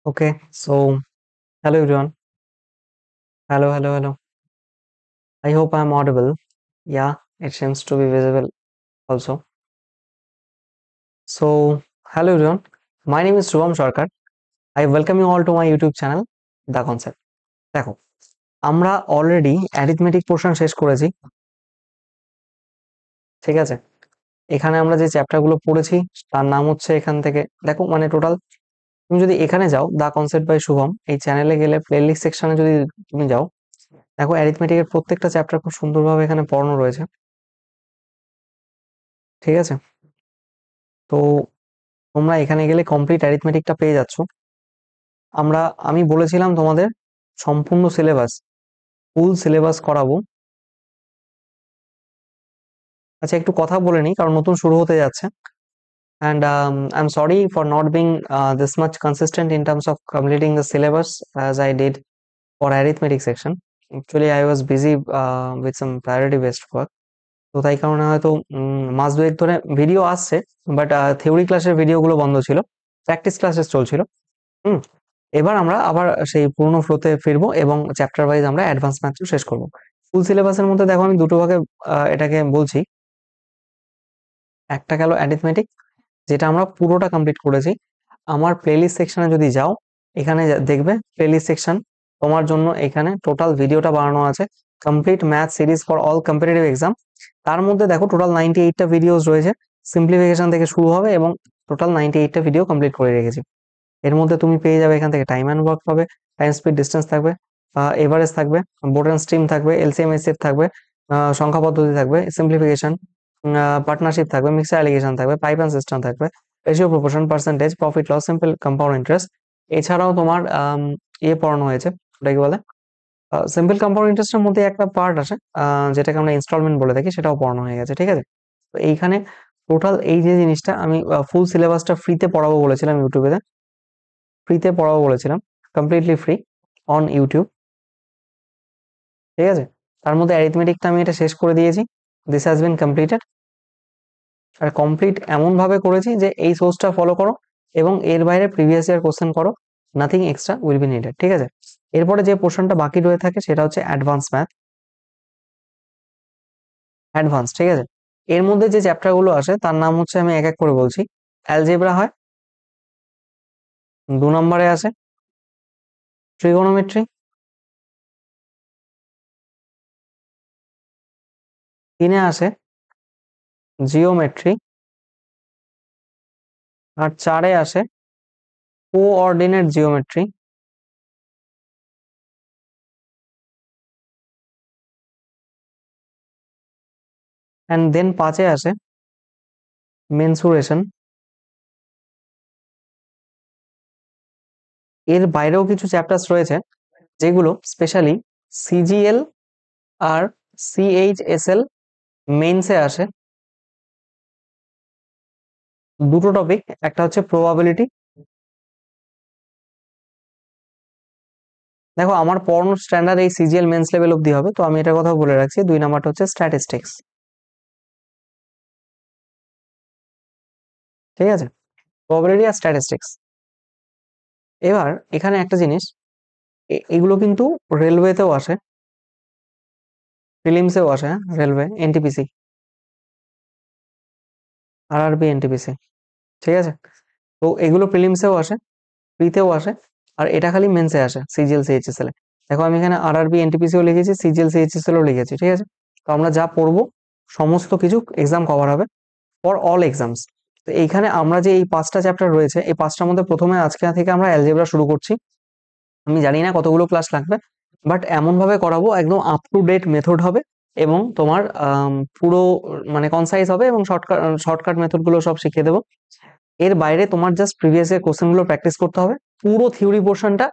Okay, so hello everyone. Hello. I hope I'm audible. Yeah, it seems to be visible also. So, hello everyone. My name is Shubham Sarkar. I welcome you all to my YouTube channel, The Concept. দেখো, আমরা already arithmetic portion শেষ করেছি, ঠিক আছে? এখানে আমরা যে চ্যাপ্টারগুলো পড়েছি তার নাম হচ্ছে এখান থেকে দেখো মানে টোটাল তুমি যদি এখানে যাও দা কনসেপ্ট বাই শুভম এই চ্যানেলে গেলে প্লেলিস্ট সেকশনে যদি তুমি যাও দেখো অ্যারিথমেটিকের প্রত্যেকটা চ্যাপ্টার খুব সুন্দরভাবে এখানে পড়ানো রয়েছে, ঠিক আছে? তো তোমরা এখানে গেলে কমপ্লিট অ্যারিথমেটিকটা পেয়ে যাচ্ছ। আমি বলেছিলাম তোমাদের সম্পূর্ণ সিলেবাস ফুল সিলেবাস করাবো। আচ্ছা একটু কথা বলে নিই কারণ নতুন শুরু হতে যাচ্ছে and I'm sorry for not being this much consistent in terms of completing the syllabus as I did for arithmetic section. Actually I was busy with some priority based work, তো তাই কারণে হয়তো মাস দুয়েক ধরে ভিডিও আসছে but theory ক্লাসের ভিডিওগুলো বন্ধ ছিল, প্র্যাকটিস ক্লাসেস চলছিল। হুম এবার আমরা আবার সেই পুরোনো ফ্লোতে ফিরবো এবং চ্যাপ্টার ওয়াইজ আমরা অ্যাডভান্স ম্যাথও শেষ করব। ফুল সিলেবাসের মধ্যে দেখো আমি দুটো ভাগে এটাকে বলছি। একটা গেল অ্যারিথমেটিক, যেটা আমরা পুরোটা কমপ্লিট করেছি। আমার প্লেলিস্ট সেকশনে যদি যাও এখানে দেখবে প্লেলিস্ট সেকশন তোমার জন্য এখানে টোটাল ভিডিওটা বানানো আছে, complete math series for all competitive exam. তার মধ্যে দেখো টোটাল 98টা ভিডিওস রয়েছে, সিম্পলিফিকেশন থেকে শুরু হবে এবং টোটাল 98টা ভিডিও কমপ্লিট করে রেখেছি। এর মধ্যে তুমি পেয়ে যাবে এখান থেকে টাইম অ্যান্ড ওয়ার্ক পাবে, টাইম স্পিড ডিস্টেন্স থাকবে, এভারেজ থাকবে, বোর্ড অ্যান্ড স্ট্রিম থাকবে, এলসিএম এসএফ থাকবে, সংখ্যা পদ্ধতি থাকবে, সিম্পলিফিকেশন, পার্টনারশিপ থাকবে, মিক্সার অ্যালিগেশন থাকবে, পাইপ অ্যান্ড সিস্টেম থাকবে, ratio proportion, percentage, profit loss, simple compound interest. এছাড়াও তোমার পড়ানো হয়েছে, ওটা কি বলে সিম্পল কম্পাউন্ড ইন্টারেস্টের মধ্যে একটা পার্ট আছে যেটাকে আমরা ইনস্টলমেন্ট বলে থাকি, সেটাও পড়ানো হয়ে গেছে, ঠিক আছে? তো এইখানে টোটাল এই যে জিনিসটা আমি ফুল সিলেবাসটা ফ্রিতে পড়াবো বলেছিলাম ইউটিউবে, ফ্রিতে পড়াবো বলেছিলাম, কমপ্লিটলি ফ্রি অন ইউটিউব, ঠিক আছে? তার মধ্যে অ্যারিথমেটিকটা আমি এটা শেষ করে দিয়েছি, দিস হ্যাজ বিন কমপ্লিটেড। আর কমপ্লিট এমন ভাবে করেছি যে এই সোর্সটা ফলো করো এবং এর বাইরে প্রিভিয়াস ইয়ার কোশ্চেন করো, nothing extra will be needed, ঠিক আছে? এরপরে যে পোর্শনটা বাকি রয়ে থাকে সেটা হচ্ছে অ্যাডভান্স ম্যাথ, অ্যাডভান্স, ঠিক আছে? এর মধ্যে যে চ্যাপ্টার গুলো আসে তার নাম হচ্ছে আমি এক এক করে বলছি। অ্যালজেব্রা হয় 2 নম্বরে, আসে ট্রিগোনোমেট্রি 3-এ, আসে জিওমেট্রি, আর 4-এ আসে কোঅর্ডিনেট জিওমেট্রি, অ্যান্ড দেন 5-এ আসে মেনসুরেশন। এর বাইরেও কিছু চ্যাপ্টার্স রয়েছে যেগুলো স্পেশালি সিজিএল আর সিএইচএসএল মেইনসে আসে। দুটো টপিক, একটা হচ্ছে প্রবাবিলিটি। দেখো আমার পড়ানোর স্ট্যান্ডার্ড এই সিজিএল মেন্স লেভেল অব্দি হবে, তো আমি এটা কথা বলে রাখছি। 2 নাম্বারটা হচ্ছে স্ট্যাটিস্টিক্স, ঠিক আছে? প্রবাবিলিটি আর স্ট্যাটিস্টিক্স। এবার এখানে একটা জিনিস, এগুলো কিন্তু রেলওয়েতেও আসে, প্রিলিমসেও আসে, রেলওয়ে এনটিপিসি, আরআরবি এনটিপিসি, ঠিক আছে? তো এগুলো প্রিলিমসেও আসে, প্রিতেও আসে, আর এটা খালি মেন্সে আসে সিজিএল সিএইচএসএল এ। দেখো আমি এখানে আরআরবি এনটিপিসিও লিখেছি, সিজিএল সিএইচএসএল ও লিখেছি, ঠিক আছে? তো আমরা যা পড়বো সমস্ত কিছু এক্সাম কভার হবে ফর অল এক্সামস। তো এইখানে আমরা যে এই 5টা চ্যাপ্টার রয়েছে এই 5টার মধ্যে প্রথমে আজকে থেকে আমরা অ্যালজেব্রা শুরু করছি। আমি জানি না কতগুলো ক্লাস লাগবে, বাট এমন ভাবে করাবো একদম আপ টু ডেট মেথড হবে এবং তোমার পুরো মানে কনসাইজ হবে এবং শর্টকাট মেথড গুলো সব শিখিয়ে দেবো। এর বাইরে তোমার জাস্ট প্রিভিয়াস ইয়ার কোশ্চেন গুলো প্র্যাকটিস করতে হবে, পুরো থিওরি পোর্শনটা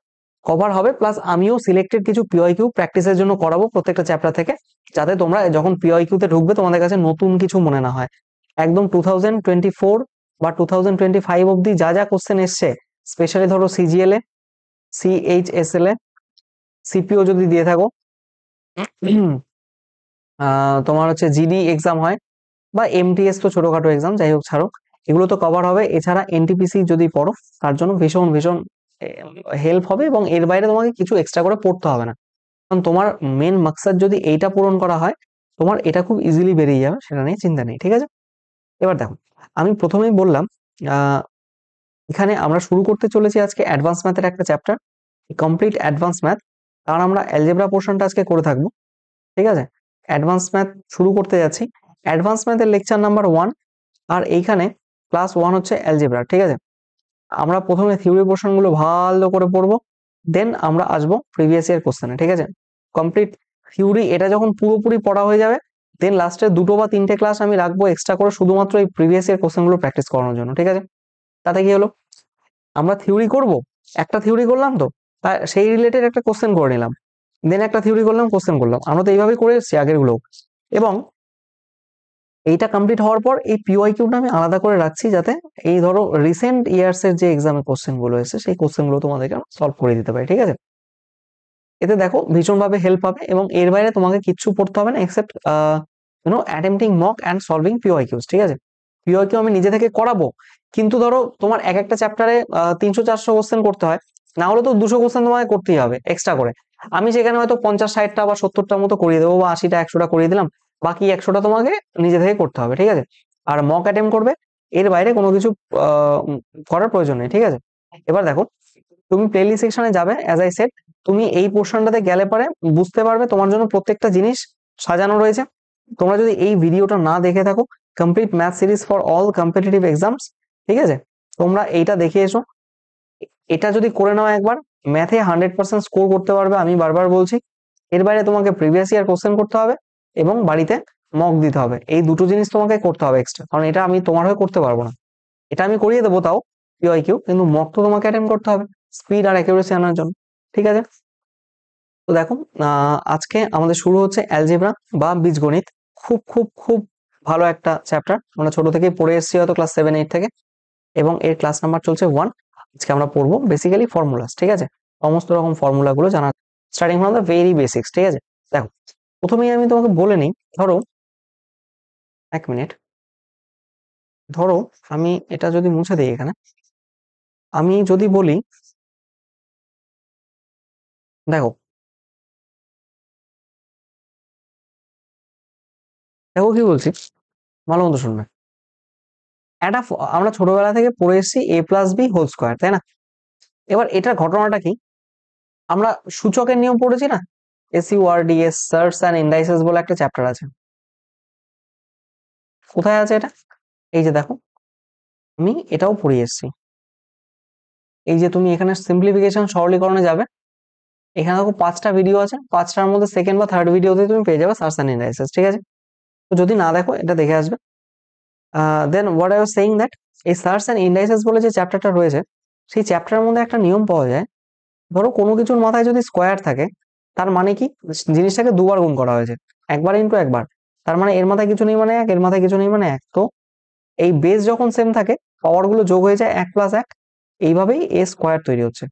কভার হবে, প্লাস আমিও সিলেক্টেড কিছু পিওআইকিউ প্র্যাকটিসের জন্য করাবো প্রত্যেকটা চ্যাপ্টার থেকে, যাতে তোমরা যখন পিওআইকিউ তে ঢুকবে তোমাদের কাছে নতুন কিছু মনে না হয়। একদম 2024 বা 2025 অব্দি যা যা কোশ্চেন এসছে, স্পেশালি ধরো সিজিএল এ, সিএইচএসএল এ, সিপিও যদি দিয়ে থাকো, তোমার হচ্ছে জিডি এক্সাম হয় বা এমটিএস তো ছোটখাটো এক্সাম, যাই হোক ছাড়ো, এগুলো তো কভার হবে। এছাড়া এনটিপিসি যদি পড়ো তার জন্য ভীষণ ভীষণ হেল্প হবে, এবং এর বাইরে তোমাকে কিছু এক্সট্রা করে পড়তে হবে না, কারণ তোমার মেন মাকসাদ যদি এইটা পূরণ করা হয়, তোমার এটা খুব ইজিলি বেরিয়ে যাবে, সেটা নিয়ে চিন্তা নেই, ঠিক আছে। এবার দেখো, আমি প্রথমেই বললাম এখানে আমরা শুরু করতে চলেছি আজকে অ্যাডভান্স ম্যাথের একটা চ্যাপ্টার, কমপ্লিট অ্যাডভান্স ম্যাথ। কারণ আমরা অ্যালজেব্রা পোর্শনটা আজকে করে থাকবো, ঠিক আছে। অ্যাডভান্স ম্যাথ শুরু করতে যাচ্ছি, অ্যাডভান্স ম্যাথের লেকচার নাম্বার 1, আর এইখানে ক্লাস 1 হচ্ছে অ্যালজেব্রা, ঠিক আছে। আমরা প্রথমে থিওরি পোর্শন গুলো ভালো করে পড়বো, দেন আমরা আসবো প্রিভিয়াস ইয়ার কোশ্চেনে, ঠিক আছে। কমপ্লিট থিওরি এটা যখন পুরোপুরি পড়া হয়ে যাবে, দেন লাস্টে 2 বা 3টে ক্লাস আমি রাখবো এক্সট্রা করে, শুধুমাত্র এই প্রিভিয়াস ইয়ার কোশ্চেন গুলো প্র্যাকটিস করানোর জন্য, ঠিক আছে। তাতে কি হলো, আমরা থিওরি করব, একটা থিওরি করলাম তো সেই রিলেটেড একটা কোশ্চেন করে নিলাম, দেন একটা থিওরি করলাম, কোশ্চেন করলাম, আমরা তো এইভাবেই করে এসেছি আগের গুলো। এবং এইটা কমপ্লিট হওয়ার পর এই পিওয়াই কিউটা আমি আলাদা করে রাখছি, যাতে এই ধরো রিসেন্ট ইয়ার্স এর যে এক্সামে কোশ্চেন গুলো এসেছে সেই কোশ্চেন গুলো তোমাদেরকে সলভ করে দিতে পারি, ঠিক আছে। এতে দেখো ভীষণ ভাবে হেল্প পাবে, এবং এর বাইরে তোমাকে কিচ্ছু পড়তে হবে না except attempting mock and solving PY Qs, ঠিক আছে। পিওয়াই কিউ আমি নিজে থেকে করাবো, কিন্তু ধরো তোমার এক একটা চ্যাপ্টারে 300-400 কোশ্চেন করতে হয়, না হলে তো 200 কোশ্চেন তোমাকে করতেই হবে এক্সট্রা করে। আমি সেখানে হয়তো 50-60টা বা 70টার মতো করিয়ে দেবো, বা 80টা 100টা করিয়ে দিলাম, বাকি 100টা তোমাকে নিজে থেকে করতে হবে, ঠিক আছে। আর মক অ্যাটেম্প করবে, এর বাইরে কোনো কিছু করার প্রয়োজন নেই, ঠিক আছে। এবার দেখো, তুমি প্লেলিস্ট সেকশনে যাবে, অ্যাজ আই সেড, তুমি এই পোর্শনটাতে গেলে পরে বুঝতে পারবে তোমার জন্য প্রত্যেকটা জিনিস সাজানো রয়েছে। তোমরা যদি এই ভিডিওটা না দেখে থাকো, complete math series for all competitive exams, ঠিক আছে, তোমরা এইটা দেখে এসো। এটা যদি করে নাও একবার, ম্যাথে 100% স্কোর করতে পারবে, আমি বারবার বলছি। এর বাইরে তোমাকে প্রিভিয়াস ইয়ার কোশ্চেন করতে হবে, এবং বাড়িতে মক দিতে হবে, এই দুটো জিনিস তোমাকে করতে হবে এক্সট্রা, কারণ এটা আমি তোমার হয়ে করতে পারবো না। এটা আমি করিয়ে দেবো তাও পিওয়াই কিউ, কিন্তু মক তো তোমাকে অ্যাটেম্প করতে হবে স্পিড আর অ্যাকুরেসি আনার জন্য, ঠিক আছে। তো দেখো, আজকে আমাদের শুরু হচ্ছে অ্যালজেব্রা বা বীজগণিত। খুব খুব খুব ভালো একটা চ্যাপ্টার, আমরা ছোট থেকে পড়ে এসেছি হয়তো ক্লাস 7-8 থেকে, এবং এর ক্লাস নাম্বার চলছে 1। আজকে আমরা পড়বো বেসিক্যালি ফর্মুলাস, ঠিক আছে। সমস্ত রকম ফর্মুলা গুলো জানা, starting from the very basics, ঠিক আছে। দেখো, প্রথমেই আমি তোমাকে বলে নিই, ধরো 1 মিনিট, ধরো আমি এটা যদি মুছে দিই এখানে, আমি যদি বলি, দেখো দেখো কি বলছি, ভালো মতো শুনবে। একটা আমরা ছোটবেলা থেকে পড়ে এসেছি a+b² তাই না। এবার এটার ঘটনাটা কি, আমরা সূচকের নিয়ম পড়েছি না, SURDS, সার্টস অ্যান্ড ইন্ডাইসেস বলে একটা চ্যাপ্টার আছে। কোথায় আছে এটা, এই যে দেখো, আমি এটাও পড়ে এসেছি। এই যে তুমি এখানে সিম্পলিফিকেশন সরলীকরণে যাবে, এখানে দেখো 5টা ভিডিও আছে, 5টার মধ্যে সেকেন্ড বা থার্ড ভিডিওতে তুমি পেয়ে যাবে সার্টস অ্যান্ড ইন্ডাইসেস, ঠিক আছে। তো যদি না দেখো, এটা দেখে আসবে। Then what I was saying that, এই সার্টস অ্যান্ড ইন্ডাইসেস বলে যে চ্যাপ্টারটা রয়েছে, সেই চ্যাপ্টারের মধ্যে একটা নিয়ম পাওয়া যায়। ধরো কোনো কিছুর মাথায় যদি স্কোয়ার থাকে, তার মানে কি, জিনিসটাকে দুবার গুণ করা হয়েছে, একবার ইন্টু একবার, তার মানে এর মাথায় কিছু নেই মানে 1, এর মাথায় কিছু নেই মানে 1। তো এই বেস যখন সেম থাকে, পাওয়ার গুলো যোগ হয়ে যায় 1+1, এইভাবেই a² তৈরি হচ্ছে।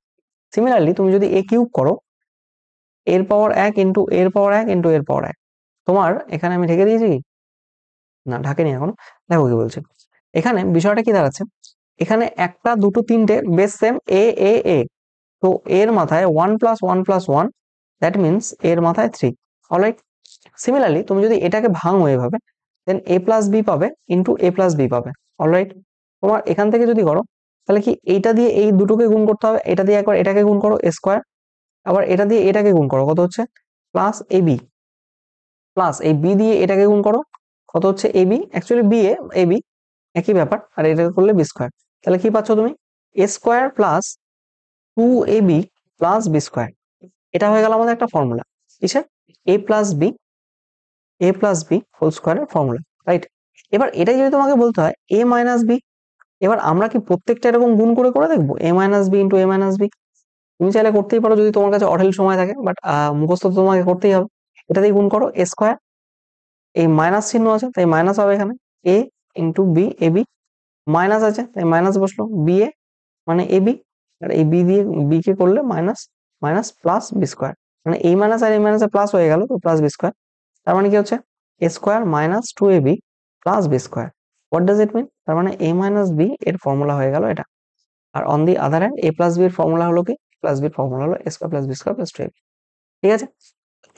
সিমিলারলি তুমি যদি a³ করো, এর পাওয়ার 1 ইন্টু এর পাওয়ার 1 ইন্টু এর পাওয়ার 1, তোমার এখানে আমি ঢেকে দিয়েছি কি? না, ঢাকেনি এখনো। দেখো কি বলছে, এখানে বিষয়টা কি দাঁড়াচ্ছে, এখানে 1টা 2টো 3টে বেস সেম a, তো এর মাথায় 1+1+1, দ্যাট মিনস এর মাথায় 3। অলরাইট, সিমিলারলি তুমি যদি এটাকে ভাঙো এভাবে, দেন a+b পাবে ইন্টু a+b পাবে। অলরাইট, তোমার এখান থেকে যদি করো, তাহলে কি এইটা দিয়ে এই দুটোকে গুণ করতে হবে, এটা দিয়ে একবার এটাকে গুণ করো a², আবার এটা দিয়ে এটাকে গুণ করো, কত হচ্ছে প্লাস ab, প্লাস এই b দিয়ে এটাকে গুণ করো, কত হচ্ছে ab, অ্যাকচুয়ালি ab একই ব্যাপার, আর এটাকে করলে b²। তাহলে কি পাচ্ছ তুমি, a² plus 2ab plus b²। এটা হয়ে গেল আমাদের একটা ফর্মুলা, কিসের, a+b² এর ফর্মুলা, রাইট। এবার এটাই যদি তোমাকে বলতে হয় a-b, এবার আমরা কি প্রত্যেকটা এরকম গুণ করে করে দেখবো, a-b ইন্টু a-b? তুমি চাইলে করতেই পারো যদি তোমার কাছে অঢেল সময় থাকে, বাট মুখস্থ তো তোমাকে করতেই হবে। এটা দিয়ে গুণ করো a², এই মাইনাস চিহ্ন আছে তাই মাইনাস হবে এখানে, a into b, ab, minus আছে তাই মাইনাস বসলো, ba মানে ab, আর এই b দিয়ে b কে করলে মাইনাস, মাইনাস প্লাস b², মানে এই মাইনাস আর এই মাইনাসে প্লাস হয়ে গেল, তো প্লাস b²। তার মানে কি হচ্ছে a² minus 2ab plus b²। What does it mean, তার মানে a মাইনাস b এর ফর্মুলা হয়ে গেল এটা। আর on the other hand A plus B এর ফর্মুলা হলো কি, প্লাস বি এর ফর্মুলা হলো A square plus B square plus 2ab। ঠিক আছে,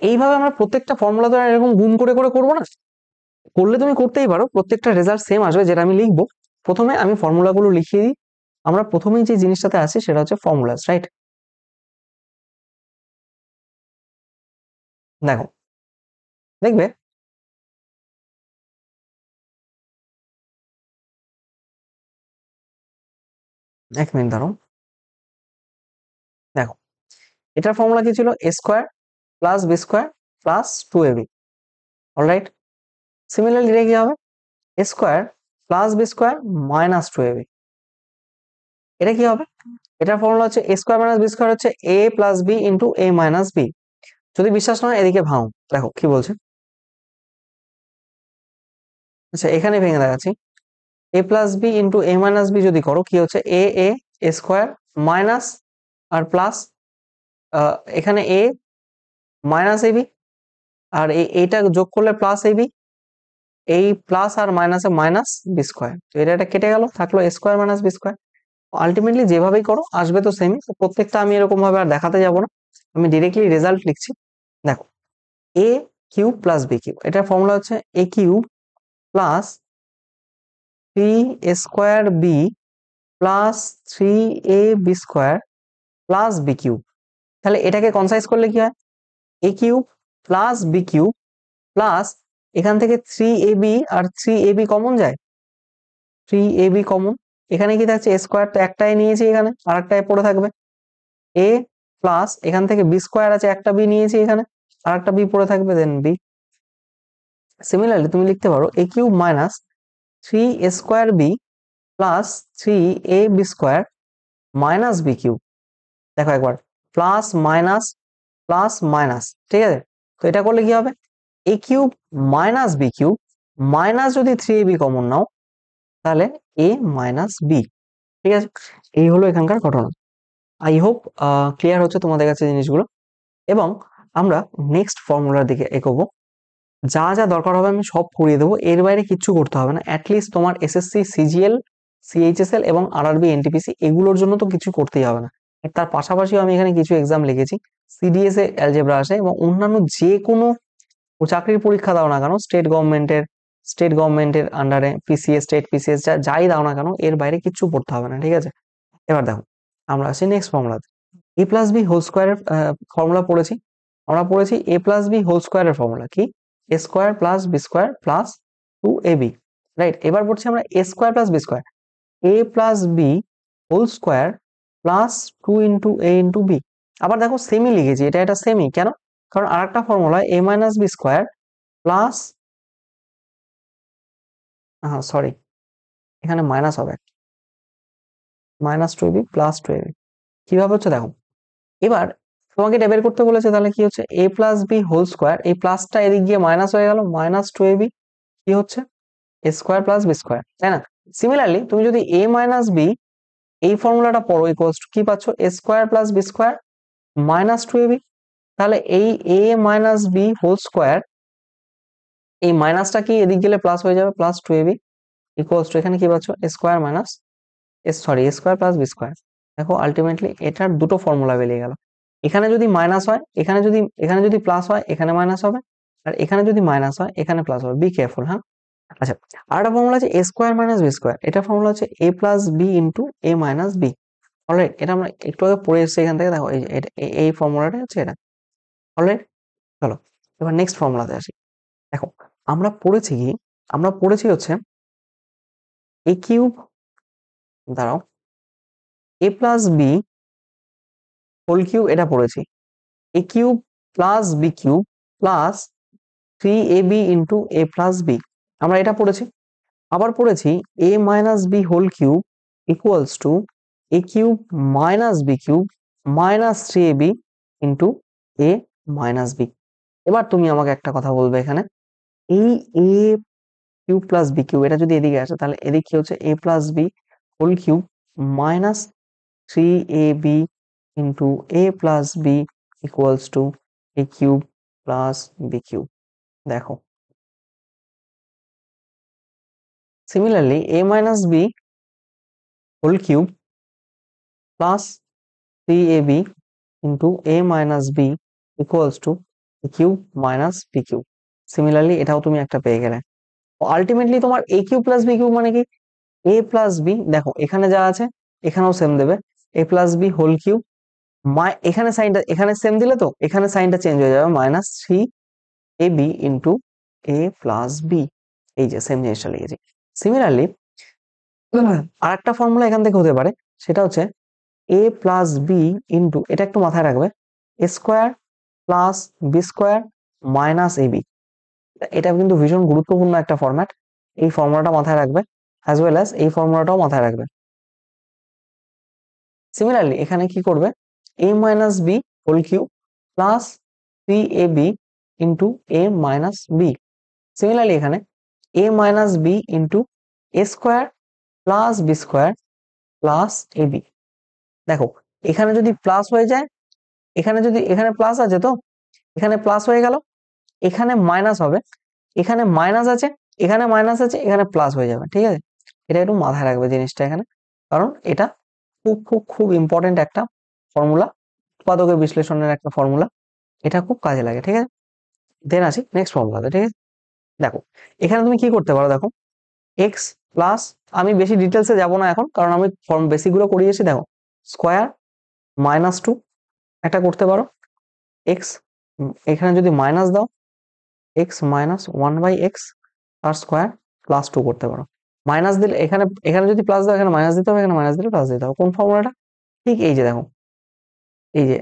এইভাবে আমরা প্রত্যেকটা ফর্মুলা তো আর এরকম গুণ করে করে করবো না, করলে তুমি করতেই পারো, প্রত্যেকটা রেজাল্ট সেম আসবে। যেটা আমি লিখবো, প্রথমে আমি ফর্মুলাগুলো লিখিয়ে দিই। আমরা প্রথমেই যে জিনিসটাতে আছি সেটা হচ্ছে ফর্মুলাস, রাইট? দেখো, দেখবে এক মিনিট ধরো, দেখো এটার ফর্মুলা কি ছিল? A square plus B square plus 2ab। Alright, similarly এটা কি হবে? A square plus B square minus 2ab। এটা কি হবে? এটার ফর্মুলা হচ্ছে A square minus B square হচ্ছে A plus B into A minus B. যদি বিশ্বাস না হয় এদিকে ভাঙো, দেখো কি বলছে। আচ্ছা, এখানে ভেঙে দেখাচ্ছি। A plus B into A minus B যদি করো, কি হচ্ছে? এ এ স্কোয়ার মাইনাস আর প্লাস, এখানে এ মাইনাস এবি, আর এইটা যোগ করলে প্লাস এবি, এই প্লাস আর মাইনাসে মাইনাস বি স্কোয়ার। তো এটা কেটে গেল, থাকলো A square minus B square. Ultimately যেভাবেই করো আসবে তো সেমই। প্রত্যেকটা আমি এরকম ভাবে আর দেখাতে যাব না, আমি ডিরেক্টলি রেজাল্ট লিখছি। দেখো, A cube plus B cube, এটার ফর্মুলা হচ্ছে এ cube plus 3a² B plus 3a B square plus B cube. তাহলে এটাকে কনসাইজ করলে কি হয়? A cube plus B cube plus, এখান থেকে 3ab আর 3ab কমন যায়, 3ab কমন। এখানে কি থাকছে? এ স্কোয়ার তো একটাই নিয়েছি, এখানে আর একটাই পড়ে থাকবে। এ প্লাস এখান থেকে বি স্কোয়ার আছে, একটা বি নিয়েছি এখানে, আর একটা বি পড়ে থাকবে, দেন বি। সিমিলারলি তুমি লিখতে পারো A cube minus 3a² B plus 3a B square minus B cube. দেখো একবার, প্লাস মাইনাস প্লাস মাইনাস, ঠিক আছে? তো এটা করলে কি হবে? A cube minus B cube minus, যদি 3ab কমন নাও তাহলে এ মাইনাস বি। ঠিক আছে, এই হলো এখানকার ঘটনা। আই হোপ ক্লিয়ার হচ্ছে তোমাদের কাছে জিনিসগুলো। এবং আমরা নেক্সট ফর্মুলার দিকে এগোবো। যা যা দরকার হবে আমি সব করিয়ে দেবো, এর বাইরে কিচ্ছু করতে হবে না। অ্যাটলিস্ট তোমার এসএসসি সিজিএল, সিএইচএসএল এবং আরআরবি এনটিপিসি এগুলোর জন্য তো কিছু করতেই হবে না। তার পাশাপাশিও আমি এখানে কিছু এক্সাম লিখেছি, সিডিএস এ অ্যালজেব্রা আসে, এবং অন্যান্য যে কোনো চাকরির পরীক্ষা দাও না কেন, স্টেট গভর্নমেন্টের আন্ডারে পিসিএস, স্টেট পিসিএস, যাই দাও না কেন, এর বাইরে কিচ্ছু পড়তে হবে না। ঠিক আছে, এবার দেখো আমরা আসি নেক্সট ফর্মুলাতে। এ প্লাস বি হোল স্কোয়ারের ফর্মুলা পড়েছি, আমরা পড়েছি এ প্লাস বি হোল স্কোয়ারের ফর্মুলা কি? A square plus B square plus 2ab। Right, এবার পড়ছি আমরা A square plus B square, A plus B whole square plus 2 into A into B. আবার দেখো সেমি লিখেছি, এটা সেমি কেন? কারণ আর একটা formula A minus B square plus, sorry, এখানে মাইনাস হবে, মাইনাস 2ab প্লাস 2ab। কিভাবে হচ্ছে দেখো, এবার তোমাকে এটা বের করতে বলেছে, তাহলে কি হচ্ছে? A plus B whole square, এই প্লাসটা এদিক গিয়ে মাইনাস হয়ে গেল, মাইনাস 2ab কি হচ্ছে? A square plus B square, তাই না? সিমিলারলি তুমি যদি এ মাইনাস বি এই ফর্মুলাটা পড়ো, ইকুয়ালস টু কি পাচ্ছ? A square plus B square minus 2ab। তাহলে এই A minus B whole square, এই মাইনাসটা কি এদিক গেলে প্লাস হয়ে যাবে, প্লাস 2ab ইকুয়ালস টু, এখানে কি পাচ্ছ? A square minus, sorry, A square plus B square. দেখো আলটিমেটলি এটার দুটো ফর্মুলা বেরিয়ে গেল। এখানে যদি মাইনাস হয়, এখানে যদি প্লাস হয়, এখানে মাইনাস হবে, আর এখানে যদি মাইনাস হয়, এখানে প্লাস হবে। বি কেয়ারফুল, হ্যাঁ। আচ্ছা, আর একটা ফর্মুলা আছে এ স্কোয়ার মাইনাস বি স্কোয়ার, এটা ফর্মুলা হচ্ছে A plus B into A minus B. Alright, এটা আমরা একটু আগে পড়ে এসেছি এখান থেকে। দেখো এই ফর্মুলাটা হচ্ছে এটা। অলরাইট, চলো এবার নেক্সট ফর্মুলাতে আসি। দেখো আমরা পড়েছি কি, আমরা পড়েছি হচ্ছে এ কিউব, দাঁড়াও, A plus B whole cube, এটা পড়েছি। A cube plus B cube plus 3ab into A plus B, আমরা এটা পড়েছি। আবার পড়েছি A minus B whole cube equals to A cube minus B cube minus 3ab into A minus B. এবার তুমি আমাকে একটা কথা বলবে, এখানে এই A cube plus B cube, এটা যদি এদিকে আসে, তাহলে এদিক কি হচ্ছে? A plus B whole cube minus 3ab into A plus B equals to A cube plus B cube. দেখো similarly A minus B whole cube plus 3ab into a minus b equals to a cube minus b cube. Similarly এটাও তুমি একটা পেয়ে গেলে। Ultimately তোমার a cube plus b cube মানে কি a plus b, দেখো এখানে যা আছে এখানেও সেম দেবে, a plus b whole cube, এখানে সাইনটা এখানে সেম দিলে তো এখানে সাইনটা চেঞ্জ হয়ে যাবে, minus 3ab into a plus b। এই যে সেম জিনিসটা লিখেছি। সিমিলারলি আর একটা ফর্মুলা এখান থেকে হতে পারে, সেটা হচ্ছে a প্লাস বি ইন্টু, এটা একটু মাথায় রাখবে, A square plus B square minus A B. এটা কিন্তু ভীষণ গুরুত্বপূর্ণ একটা ফরম্যাট, এই ফর্মুলাটা মাথায় রাখবে, অ্যাজ ওয়েল অ্যাজ এই ফর্মুলাটাও মাথায় রাখবে। সিমিলারলি এখানে কি করবে, A minus B whole cube plus 3ab into A minus B. Similarly এখানে A minus B into A square plus B square plus A B. দেখো এখানে যদি প্লাস হয়ে যায়, এখানে প্লাস আছে তো এখানে প্লাস হয়ে গেল, এখানে মাইনাস হবে, এখানে মাইনাস আছে, এখানে মাইনাস আছে, এখানে প্লাস হয়ে যাবে। ঠিক আছে, এটা একটু মাথায় রাখবে জিনিসটা এখানে, কারণ এটা খুব খুব খুব ইম্পর্টেন্ট একটা ফর্মুলা, উৎপাদকের বিশ্লেষণের একটা ফর্মুলা, এটা খুব কাজে লাগে। ঠিক আছে, দেন আসি নেক্সট ফর্মুলাতে। ঠিক আছে, দেখো এখানে তুমি কি করতে পারো, দেখো এক্স প্লাস, আমি বেশি ডিটেলসে যাব না এখন, কারণ আমি ফর্ম বেসিকগুলো করিয়েছি। দেখো স্কোয়ার মাইনাস 2 একটা করতে পারো, এক্স এখানে যদি মাইনাস দাও, এক্স মাইনাস 1/x আর স্কোয়ার প্লাস 2 করতে পারো। মাইনাস দিলে এখানে এখানে যদি প্লাস দাও এখানে মাইনাস দিতে হবে, এখানে মাইনাস দিলে প্লাস দিতে হবে। কোন ফর্মুলাটা? ঠিক এই যে দেখো, এই যে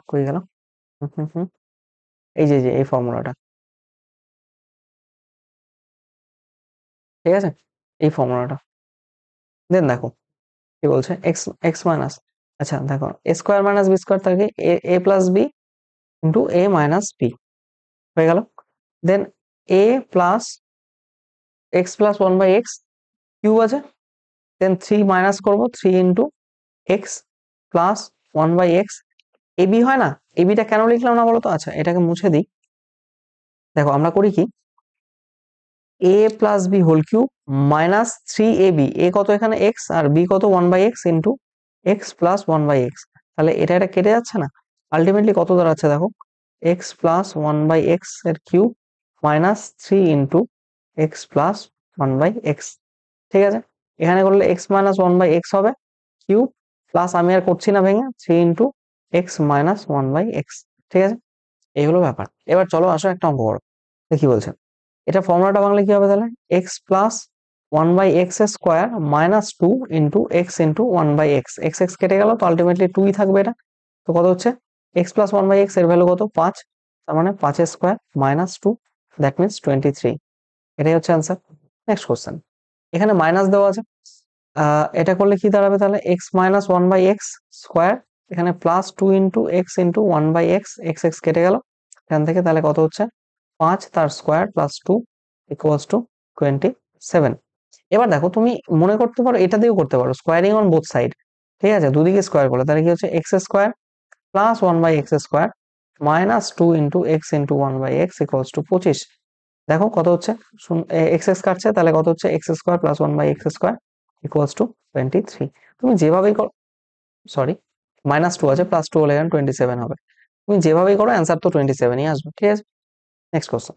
কই গেল, হুম হুম হুম, এই যে এই ফর্মুলাটা। ঠিক আছে, এই ফর্মুলাটা দেন দেখো কি বলছে, এক্স এক্স মাইনাস, আচ্ছা দেখো A square minus B square থাকে A plus B into A minus B হয়ে গেল। Then A plus X plus 1/x cube আছে, দেন 3 মাইনাস করবো, 3 into X plus 1/x। AB হয় না, এবিটা কেন লিখলাম না বলতো, আচ্ছা এটাকে মুছে দিই। দেখো আমরা করি কি, A plus B whole cube minus 3ab, A কত এখানে এক্স আর বি কত 1/x into X plus 1/x। তাহলে এটা এটা কেটে যাচ্ছে না, আলটিমেটলি কত দাঁড়াচ্ছে দেখো, এক্স প্লাস 1/x এর cube minus 3 into X plus 1/x। ঠিক আছে, এখানে করলে এক্স মাইনাস 1/x হবে কিউব, প্লাস আমি আর করছি না ভেঙে, 3 ইন্টু এক্স মাইনাস 1/x। ঠিক আছে, এই হলো ব্যাপার। এবার চলো আসো একটা অঙ্ক করো, কি বলছে, এটা ফর্মুলাটা বাংলা কি হবে তাহলে, x plus 1/x square minus 2 into x into 1/x। X x কেটে গেল, তো আলটিমেটলি 2ই থাকবে এটা। তো কত হচ্ছে, এক্স প্লাস 1/x এর ভ্যালু কত 5, তার মানে 5 স্কোয়ার মাইনাস 2, দ্যাট মিনস 23। এটাই হচ্ছে অ্যান্সার। নেক্সট কোশ্চেন, এখানে মাইনাস দেওয়া আছে, এটা করলে কি দাঁড়াবে তাহলে, এক্স মাইনাস 1/x স্কোয়ার, এখানে plus 2 into x into 1/x, x x কেটে গেল এখান থেকে, তাহলে কত হচ্ছে 5 তার স্কোয়ার প্লাস 2 ইকুয়ালস টু 27। এবার দেখো তুমি মনে করতে পারো, এটা দিয়েও করতে পারো, স্কোয়ারিং অন বোথ সাইড। ঠিক আছে, দুদিকে স্কোয়ার করলে তাহলে কি হচ্ছে, x square plus 1/x square minus 2 into x into 1/x equals to 25। দেখো কত হচ্ছে, এক্স এক্স কাটছে, তাহলে কত হচ্ছে, x square plus 1/x square equals to 23। তুমি যেভাবেই করো, সরি মাইনাস 2 আছে, প্লাস 2 হলে এখানে 27 হবে। তুমি যেভাবেই করো অ্যান্সার তো 27ই আসবে। ঠিক আছে, নেক্সট কোশ্চেন।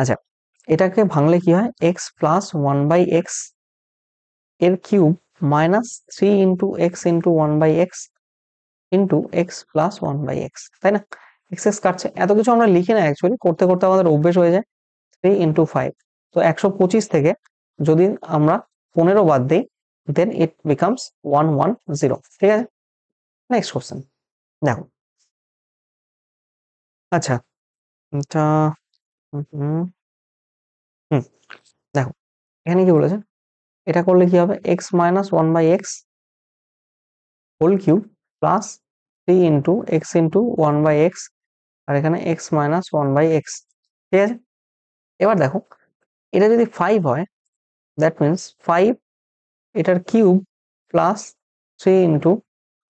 আচ্ছা এটাকে ভাঙলে কি হয়, এক্স প্লাস 1/x এর cube minus 3 into x into 1/x into X plus 1/x, তাই না? এক্স এক্স কাটছে, এত কিছু আমরা লিখি না অ্যাকচুয়ালি, করতে করতে আমাদের অভ্যেস হয়ে যায়। 3 ইন্টু 5, তো 125 থেকে যদি আমরা 15 বাদ দিই, দেন ইট বিকামস 110। ঠিক আছে, নেক্সট কোশ্চেন দেখো, আচ্ছা এটা হুম হুম হুম, দেখো এখানে কি বলেছে, এটা করলে কি হবে, x minus 1/x whole cube plus 3 into x into 1/x, আর এখানে এক্স মাইনাস 1/x। ঠিক আছে, এবার দেখো এটা যদি 5 হয়, দ্যাট মিনস 5 এটার cube plus 3 into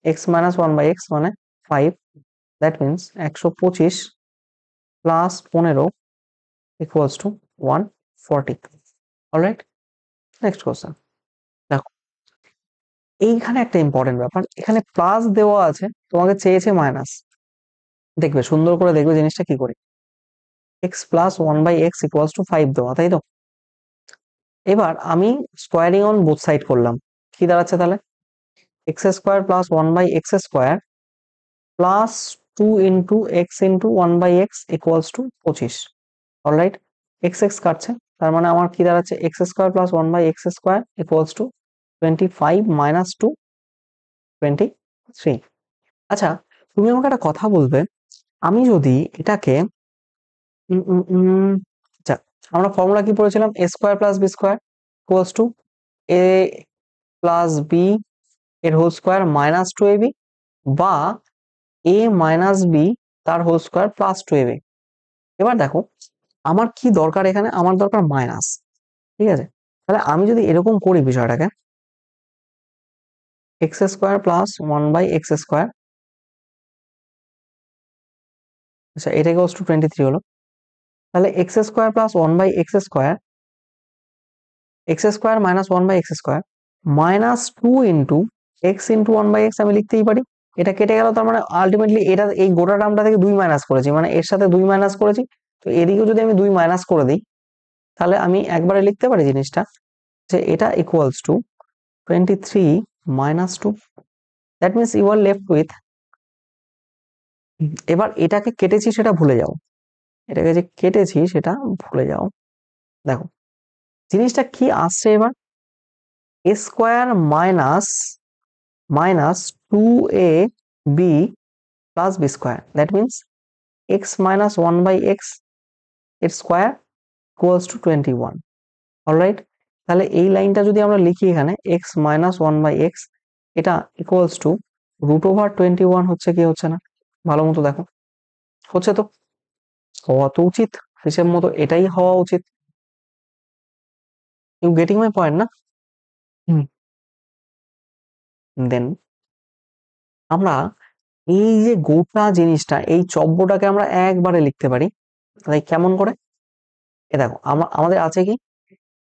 x minus 1/x মানে 5, that means 125 plus 15 equals to 140। Alright, next question দেখো, এইখানে একটা ইম্পর্টেন্ট ব্যাপার, এখানে প্লাস দেওয়া আছে, তোমাকে চেয়েছে মাইনাস। দেখবে সুন্দর করে দেখবে জিনিসটা কি করে, x plus one by x equals to 5 দেওয়া, তাই তো? এবার আমি স্কোয়ারিং অন বোথ সাইড করলাম, কি দাঁড়াচ্ছে তাহলে, x square plus one by x square plus 2 into x into one by x equals to 25। Alright, x x কাটছে, তার মানে আমার কি দাঁড়াচ্ছে, x square plus one by x square equals to 25 minus 2, 23। আচ্ছা, তুমি আমাকে একটা কথা বলবে, আমি যদি এটাকে উম, উম, উম, আচ্ছা, আমরা ফর্মুলা কি পড়েছিলাম, A square plus B square equals to A plus B এর হোল স্কোয়ার মাইনাস 2ab, বা এ মাইনাস বি তার হোল স্কোয়ার প্লাস 2ab। এবার দেখো আমার কি দরকার, এখানে আমার দরকার মাইনাস, ঠিক আছে? তাহলে আমি যদি এরকম করি বিষয়টাকে, x square plus one by x square, আচ্ছা এটা ইকুয়ালস টু 23 হলো, তাহলে x square plus one by x square minus one by x square minus 2 into x into one by x আমি লিখতেই পারি। এটা কেটে গেল, তার মানে আলটিমেটলি এটা এই গোটা টার্মটা থেকে 2 মাইনাস করেছি, মানে এর সাথে 2 মাইনাস করেছি, তো এদিকেও যদি আমি 2 মাইনাস করে দিই, তাহলে আমি একবারে লিখতে পারি জিনিসটা, যে এটা equals to 23 minus 2। That means you are left with, এবার এটাকে কেটেছি সেটা ভুলে যাও, এটাকে যে কেটেছি সেটা ভুলে যাও। দেখো জিনিসটা কি আসছে এবার, A square minus minus 2ab plus B square, that means X minus one by x এর স্কোয়ার ইকুয়ালস টু 21। অলরাইট, তাহলে এই লাইনটা যদি আমরা লিখি এখানে, x minus one by X, এটা ইকুয়ালস টু রুট ওভার 21, হচ্ছে কি হচ্ছে না, ভালো মতো দেখো, হচ্ছে তো, হওয়া তো উচিত, হিসেব মতো এটাই হওয়া উচিত। ইউ গেটিং মাই পয়েন্ট না? হুম। দেন আমরা এই যে গোটা জিনিসটা, এই চব্যটাকে আমরা একবারে লিখতে পারি, তাই কেমন করে, এ দেখো আমাদের আছে কি,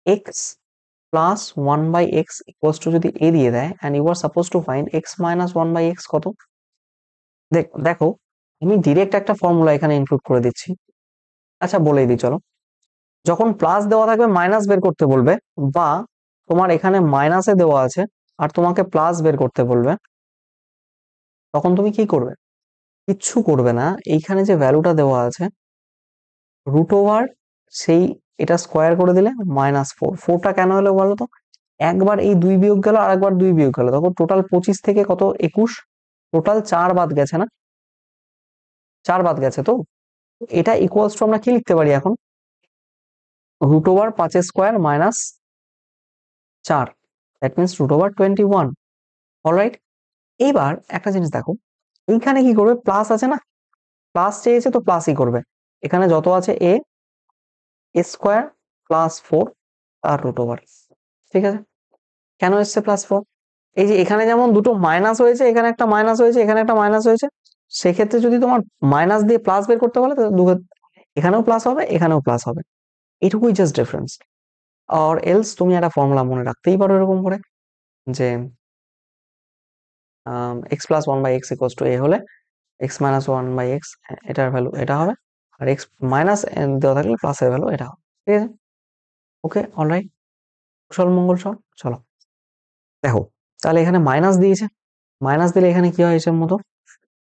x plus one by x equals to যদি এ দিয়ে দেয়, and you are suppose to find x minus one by x কত। দেখো আমি ডিরেক্ট একটা ফর্মুলা এখানে ইনক্লুড করে দিচ্ছি। আচ্ছা বলেই দিই চলো, যখন প্লাস দেওয়া থাকবে মাইনাস বের করতে বলবে, বা তোমার এখানে মাইনাসে দেওয়া আছে আর তোমাকে প্লাস বের করতে বলবে, তখন তুমি কি করবে, কিচ্ছু করবে না, এইখানে যে ভ্যালুটা দেওয়া আছে রুট ওভার, সেই এটা স্কোয়ার করে দিলে -4। 4টা কেন হলো বলো তো, একবার এই 2 বিয়োগ গেল আর একবার 2 বিয়োগ গেল, তখন টোটাল 25 থেকে কত, 21, টোটাল 4 বাদ গেছে না, 4 বাদ গেছে তো। এটা ইকুয়ালস টু আমরা কি লিখতে পারি এখন, root over 5 square minus 4, that means root over 21। Alright, এইবার একটা জিনিস দেখো, এইখানে কি করবে, প্লাস আছে না, প্লাস চেয়েছে তো প্লাসই করবে, এখানে যত আছে এ স্কোয়ার প্লাস 4 আর রুট ওভার, ঠিক আছে? কেন এসছে +4, এই যে এখানে যেমন দুটো মাইনাস হয়েছে, এখানে একটা মাইনাস হয়েছে, এখানে একটা মাইনাস হয়েছে, সেক্ষেত্রে যদি তোমার মাইনাস দিয়ে প্লাস বের করতে বলে, এখানেও প্লাস হবে এখানেও প্লাস হবে, এটুকুই জাস্ট ডিফারেন্স। আর এলস তুমি একটা ফর্মুলা মনে রাখতেই পারো এরকম করে, যে X plus one by x equals to A হলে X minus one by X, এটার ভ্যালু এটা হবে, আর এক্স মাইনাস দেওয়া থাকলে প্লাসের ভ্যালু এটা হবে, ঠিক আছে? ওকে, অলরাইট, কুশল মঙ্গল সব, চলো দেখো, তাহলে এখানে মাইনাস দিয়েছে, মাইনাস দিলে এখানে কি হয় হিসেব মতো,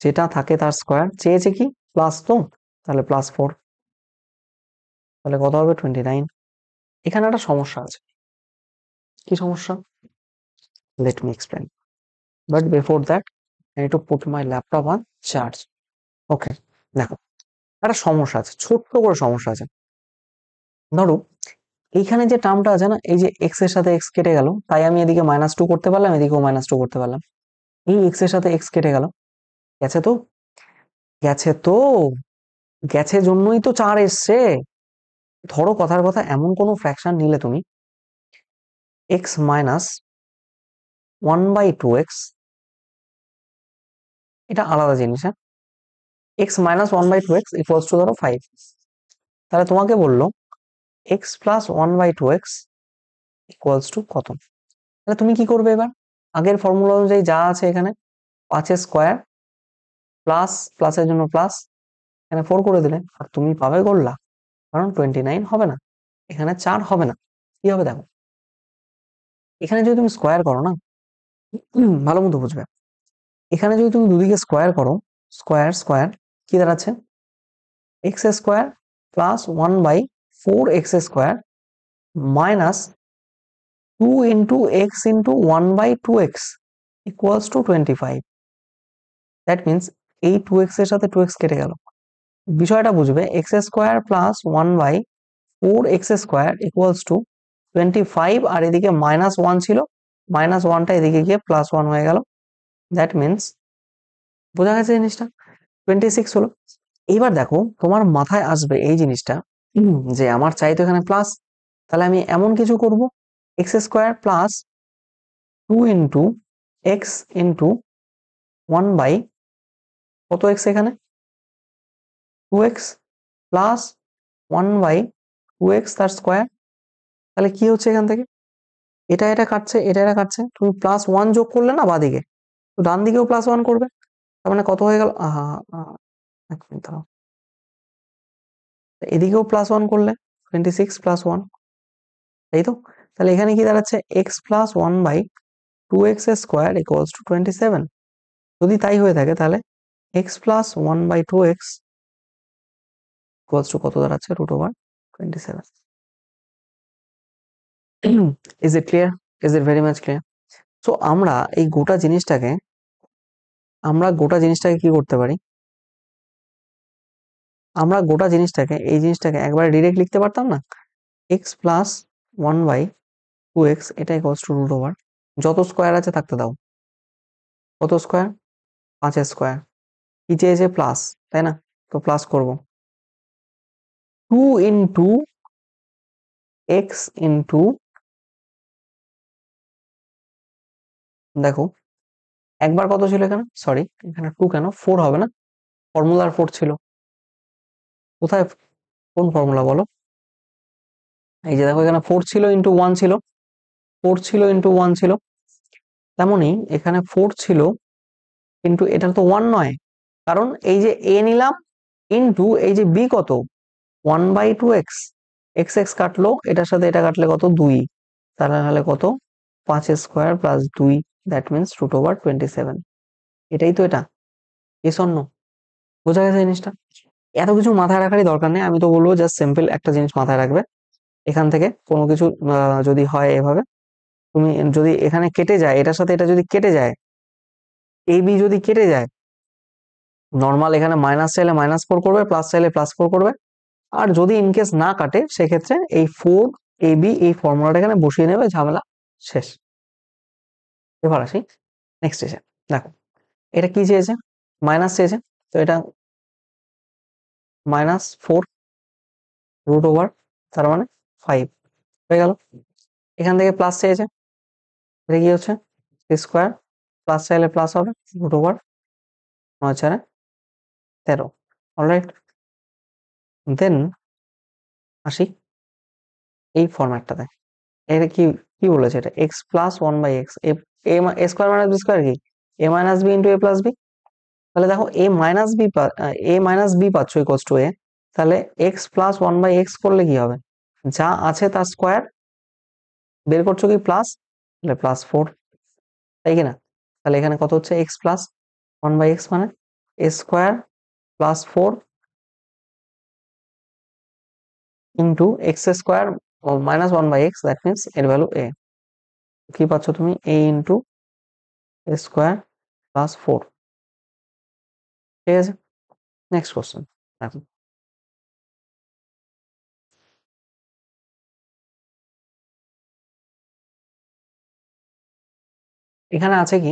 যেটা থাকে তার স্কোয়ার, চেয়েছে কি প্লাস, তো তাহলে +4, তাহলে কত হবে 29। এখানে একটা সমস্যা আছে, কি সমস্যা, let me explain, but before that I need to put my laptop on charge. Okay, দেখো একটা সমস্যা আছে, ছোট্ট করে সমস্যা আছে। ধরো এইখানে যে টার্মটা আছে না, এই যে এক্স এর সাথে এক্স কেটে গেল, তাই আমি এদিকে -2 করতে পারলাম, এদিকেও -2 করতে পারলাম, এই এক্স এর সাথে এক্স কেটে গেল, গেছে তো, গেছে তো, গেছে জন্যই তো 4 এসছে। ধরো কথার কথা, এমন কোনো ফ্র্যাকশন নিলে তুমি এক্স মাইনাস 1/2x, এটা আলাদা জিনিস, হ্যাঁ, x minus 1/2x equals to ধরো 5, তাহলে তোমাকে বললো x plus 1/2x equals to কত, তাহলে তুমি কি করবে এবার, আগের ফর্মুলা অনুযায়ী যা আছে এখানে 5 স্কোয়ার প্লাস প্লাসের জন্য প্লাস, এখানে 4 করে দিলে আর তুমি পাবে গোল্লা, কারণ 29 হবে না, এখানে 4 হবে না। কি হবে দেখো, এখানে যদি তুমি স্কোয়ার করো না, ভালো মতো বুঝবে, এখানে যদি তুমি দুদিকে স্কোয়ার করো, স্কোয়ার স্কোয়ার কি দাঁড়াচ্ছে, x square plus 1/4 x square minus 2 × x × 1/2x equals to 25। That means এই 2x এর সাথে 2x কেটে গেল। বিষয়টা বুঝবে, x square plus 1/4 x square equals to 25, আর এদিকে -1 ছিল, -1টা এদিকে গিয়ে +1 হয়ে গেল। দ্যাট মিনস বোঝা গেছে জিনিসটা, 26 হলো। এবার দেখো তোমার মাথায় আসবে এই জিনিসটা, যে আমার চাই তো এখানে প্লাস, তাহলে আমি এমন কিছু করব, x square plus 2 × x × 1 by কত এক্স, এখানে 2x প্লাস 1/2x তার স্কোয়ার। তাহলে কি হচ্ছে এখান থেকে, এটা এটা কাটছে, এটা এটা কাটছে, তুমি +1 যোগ করলে না বাদিকে, তো ডান দিকেও +1 করবে, তার মানে কত হয়ে গেল, এক মিনিট দাঁড়াও, এদিকেও +1 করলে 26 + 1, তাই তো। তাহলে এখানে কি দাঁড়াচ্ছে, x plus 1/2x square equals to 27। যদি তাই হয়ে থাকে তাহলে x plus 1/2x equals to কত দাঁড়াচ্ছে, √27। Is it clear, is it very much clear? So আমরা গোটা জিনিসটাকে কি করতে পারি, আমরা গোটা জিনিসটাকে এই জিনিসটাকে একবারে ডিরেক্ট লিখতে পারতাম না, এক্স প্লাস 1/2x এটা ইকুয়ালস টু √, যত স্কোয়ার আছে থাকতে দাও, কত স্কোয়ার, 5 স্কোয়ার, কি চেয়েছে প্লাস, তাই না, তো প্লাস করব, 2 × x × দেখো একবার কত ছিল এখানে, সরি এখানে 2 কেন, 4 হবে না, ফর্মুলার 4 ছিল কোথায়, কোন ফর্মুলা বলো, এই যে দেখো এখানে 4 ছিল ইন্টু 1 ছিল, 4 ছিল ইন্টু 1 ছিল, তেমনি এখানে 4 ছিল, কিন্তু এটা তো 1 নয়, কারণ এই যে a নিলাম ইন্টু এই যে b কত 1/2x, এক্স এক্স কাটলো, এটার সাথে এটা কাটলে কত 2, তাহলে কত 5 স্কোয়ার প্লাস 2, দ্যাট মিনস √27। এটাই তো এটা, এস অন্য, বোঝা গেছে জিনিসটা। এত কিছু মাথায় রাখারই দরকার নেই, আমি তো বলবো জাস্ট সিম্পল একটা জিনিস মাথায় রাখবে, এখান থেকে কোনো কিছু যদি হয় এভাবে, তুমি যদি এখানে কেটে যায়, এটার সাথে এটা যদি কেটে যায়, এ বি যদি কেটে যায়, নর্মাল এখানে মাইনাস চাইলে -4 করবে, প্লাস চাইলে +4 করবে, আর যদি ইনকেস না কাটে সেক্ষেত্রে এই 4ab এই ফর্মুলাটা এখানে বসিয়ে নেবে, ঝামেলা শেষ। এবার আসি নেক্সট স্টেজে, দেখো এটা কি চেয়েছে, মাইনাস চেয়েছে, তো এটা -4 √, তার মানে 5 হয়ে গেল। এখান থেকে প্লাস চেয়েছে, এটা কি হচ্ছে স্কোয়ার, প্লাস চাইলে প্লাস হবে, √, 9×4 = 13। অলরাইট, দেন আসি এই ফরম্যাটটাতে, এটা কি কি বলেছে, এটা x plus 1/x, a square minus B square কি, a minus B into a plus b, তাহলে দেখো a মাইনাস বি পাচ্ছ ইকুয়ালস টু a, তাহলে এক্স প্লাস 1/x করলে কি হবে, যা আছে তার স্কোয়ার, বের করছো কি প্লাস, তাহলে +4, তাই কিনা, তাহলে এখানে কত হচ্ছে এক্স প্লাস 1/x মানে a square plus 4 into x square -1/x, that means এর ভ্যালু a, কি পাচ্ছ তুমি a into a square plus 4। ঠিক আছে, নেক্সট কোশ্চেন দেখো, এখানে আছে কি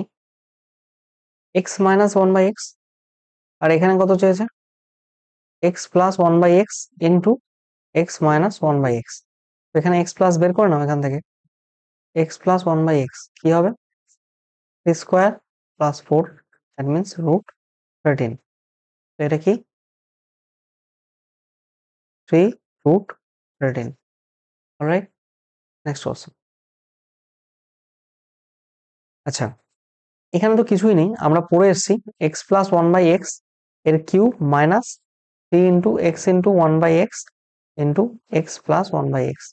এক্স মাইনাস 1/x, আর এখানে কত চেয়েছে x plus 1/x into x minus 1/x, এখানে এক্স প্লাস বের করে নাও, এখান থেকে এক্স প্লাস 1/x কি হবে, 3 স্কোয়ার প্লাস 4, দ্যাট মিনস √13, তো এটা কি 3 √13। অলরাইট, নেক্সট কোশ্চেন, আচ্ছা, এখানে তো কিছুই নেই, আমরা পড়ে এসেছি X plus one by x এর cube minus three into x into one by X into X plus one by X,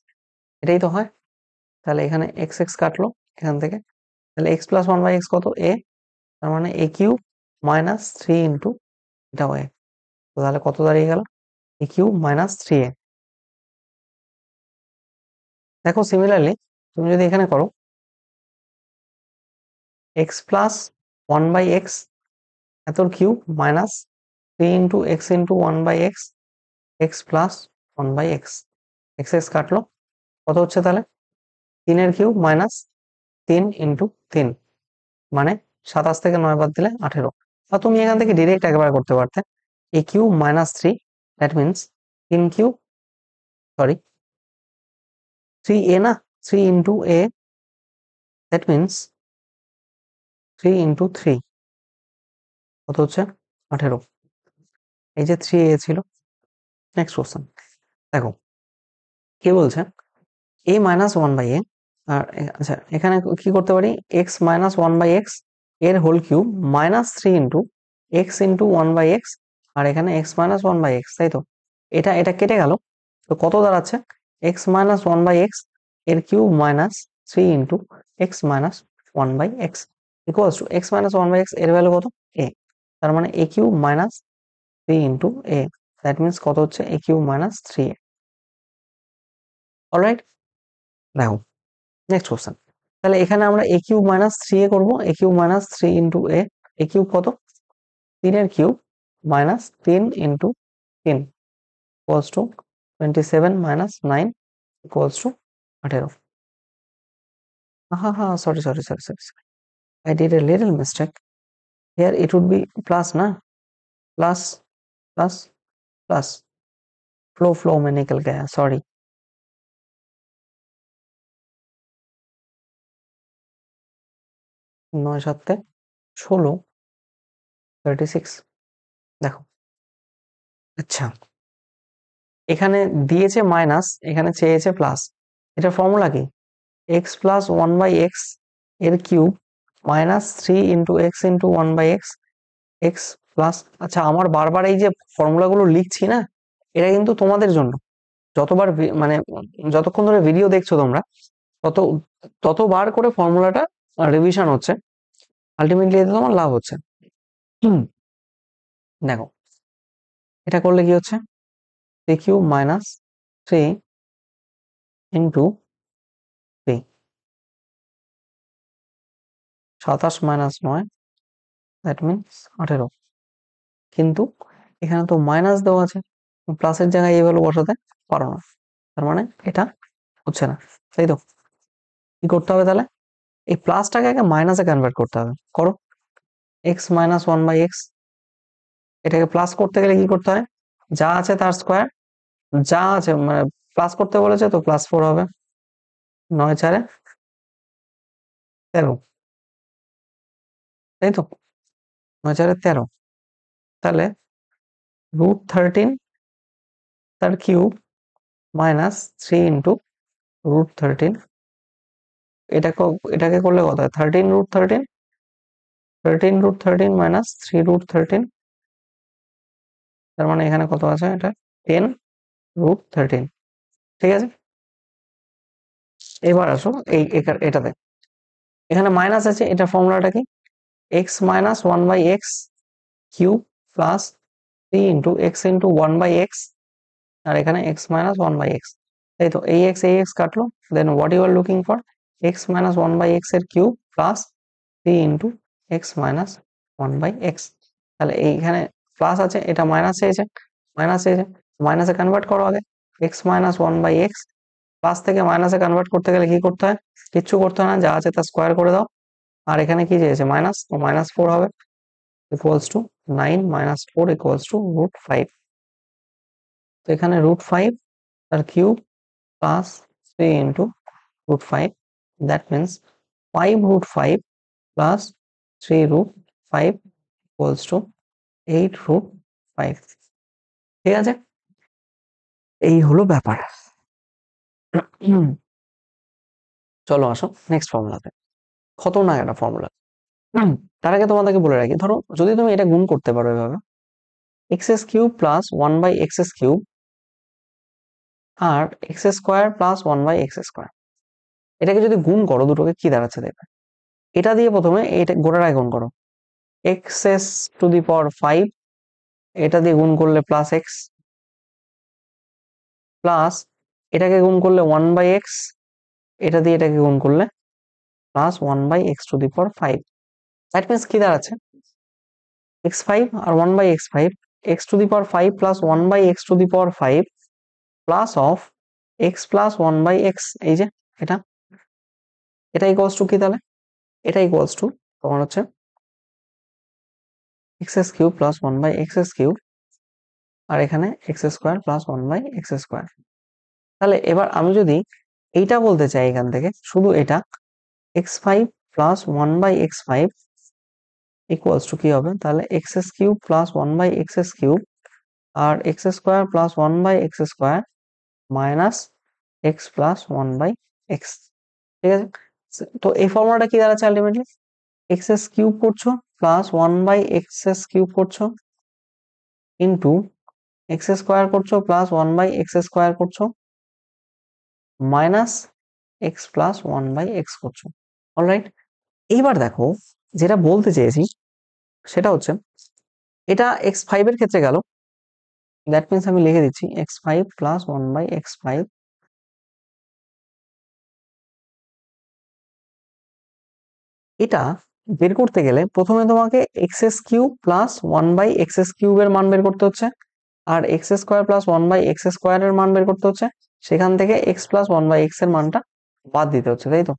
এটাই তো হয়। তাহলে এখানে এক্স এক্স কাটলো এখান থেকে, তাহলে x plus one by x কত এ, তার মানে a cube minus three into এটাও এ, তাহলে কত দাঁড়িয়ে গেল a cube minus three a. দেখো সিমিলারলি তুমি যদি এখানে করো x plus one by x এতর cube minus three into x into one by x x plus one by x, x x কাটলো কত হচ্ছে তাহলে তিনের কিউব মাইনাস তিন ইন্টু তিন, মানে 27 থেকে 9 বাদ দিলে 18। বা তুমি এখান থেকে ডিরেক্ট একবার করতে পারতে a cube minus three, that means তিন কিউব সরি থ্রি এ না, three into a, that means three into three কত হচ্ছে 18। এই যে থ্রি এ ছিল। নেক্সট কোশ্চেন দেখো কি বলছে a minus one by a, আর আচ্ছা এখানে কি করতে পারি x minus one by x এর whole cube minus three into x into one by x, আর এখানে x minus one by x, তাই তো এটা এটা কেটে গেল, তো কত দাঁড়াচ্ছে x minus one by x এর cube minus three into x minus one by x equals to x minus one by x এর ভ্যালু কত এ, তার মানে a cube minus three into a, that means কত হচ্ছে এ cube minus three a. Alright, দেখো next question, তাহলে এখানে আমরা a cube minus three a করবো, a cube minus three into a cube কত তিনের কিউব মাইনাস তিন ইন্টু তিন equals to 27 minus 9 equals to 18। হ্যাঁ, sorry sorry sorry sorry, I did a little mistake here, it would be plus ना, plus plus plus flow में निकल गया, sorry. 9 7 16 36, দেখো আচ্ছা এখানে দিয়েছে মাইনাস এখানে চেয়েছে প্লাস, এটা ফর্মুলা কি x plus one by x এর cube minus three into x into one by x x plus, আচ্ছা আমার বারবার এই যে ফর্মুলাগুলো লিখছি না, এটা কিন্তু তোমাদের জন্য, যতবার মানে যতক্ষণ ধরে ভিডিও দেখছো তোমরা তত ততবার করে ফর্মুলাটা রিভিশন হচ্ছে, আলটিমেটলি এতে তোমার লাভ হচ্ছে। হুম, দেখো এটা করলে কি হচ্ছে three cube minus three into three, 27 minus 9, that means 18। কিন্তু এখানে তো মাইনাস দেওয়া আছে, প্লাসের জায়গায় এই ভ্যালু বসাতে পারো না, তার মানে এটা হচ্ছে না, তাই তো কি করতে হবে তাহলে এই প্লাসটাকে আগে মাইনাসে কনভার্ট করতে হবে, করো x minus one by x, এটাকে প্লাস করতে গেলে কি করতে হয় যা আছে তার স্কোয়ার, যা আছে মানে প্লাস করতে বলেছে তো প্লাস ফোর হবে, 9 4 13, তাই তো 9 4 13, তাহলে √13 তার কিউব মাইনাস থ্রি ইন্টু √13, এটাকে এটাকে করলে কত হয় 13 √13 মাইনাস থ্রি √13, তার মানে এখানে কত আছে এটা 10 √13, ঠিক আছে। এবার আসো এই এটাতে এখানে মাইনাস আছে, এটা ফর্মুলাটা কি x minus one by x cube plus three into x into one by x, আর এখানে x minus one by x, তাই তো এই এক্স কাটলো, then what you are looking for x minus one by x এর cube plus three into x minus one by x, তাহলে এইখানে plus আছে এটা মাইনাস চেয়েছে মাইনাসে কনভার্ট করো আগে x minus one by x, plus থেকে মাইনাসে কনভার্ট করতে গেলে কি করতে হয় কিচ্ছু করতে হয় না, যা আছে তা স্কোয়ার করে দাও, আর এখানে কি চেয়েছে মাইনাস, তো মাইনাস ফোর হবে equals to 9 minus four equals to √5, তো এখানে √5 তার cube plus three into √5, that means 5 √5 plus 3 √5 equals to 8 √5, ঠিক আছে, এই হলো ব্যাপার। চলো আসো নেক্সট ফর্মুলাতে, খতরনাক একটা ফর্মুলা। তার আগে তোমাদেরকে বলে রাখি, ধরো যদি তুমি এটা গুণ করতে পারো এভাবে, x cube plus 1/x cube আর x square plus 1/x square, এটাকে যদি গুণ করো দুটোকে কি দাঁড়াচ্ছে দেখবে। এটা দিয়ে প্রথমে এটা গোটাটাই গুণ করো, x⁵, এটা দিয়ে গুণ করলে প্লাস এক্স, প্লাস এটাকে গুণ করলে 1/x, এটা দিয়ে এটাকে গুণ করলে প্লাস 1/x⁵। দ্যাট মিনস কি দাঁড়াচ্ছে, x5 আর 1/x5, x⁵ plus 1/x⁵ plus of x plus 1/x, এই যে এটা, এটা ইকুয়ালস টু কি তাহলে, এটা ইকুয়ালস টু তোমার হচ্ছে x³ প্লাস 1/x³ আর এখানে x² প্লাস 1/x²। তাহলে এবার আমি যদি এইটা বলতে চাই এখান থেকে, শুধু এটা x5 plus 1/x5 equals to কি হবে, তাহলে x³ প্লাস 1/x³ আর x² plus 1/x² minus x plus 1/x। ঠিক আছে, তো এই ফর্মুলাটা কি দাঁড়াচ্ছে আলটিমেটলি, x³ করছো প্লাস 1/x³ করছো ইন্টু x² করছো প্লাস 1/x² করছো মাইনাস x প্লাস 1/x করছো। অলরাইট, এইবার দেখো যেটা বলতে চেয়েছি সেটা হচ্ছে, এটা x5 এর ক্ষেত্রে গেল, দ্যাট মিনস আমি লিখে দিচ্ছি x5 প্লাস 1/x5, এটা বের করতে গেলে প্রথমে তোমাকে x³ প্লাস 1/x³ এর মান বের করতে হচ্ছে, আর x² প্লাস 1/x² এর মান বের করতে হচ্ছে, সেখান থেকে x প্লাস 1/x এর মানটা বাদ দিতে হচ্ছে, তাই তো।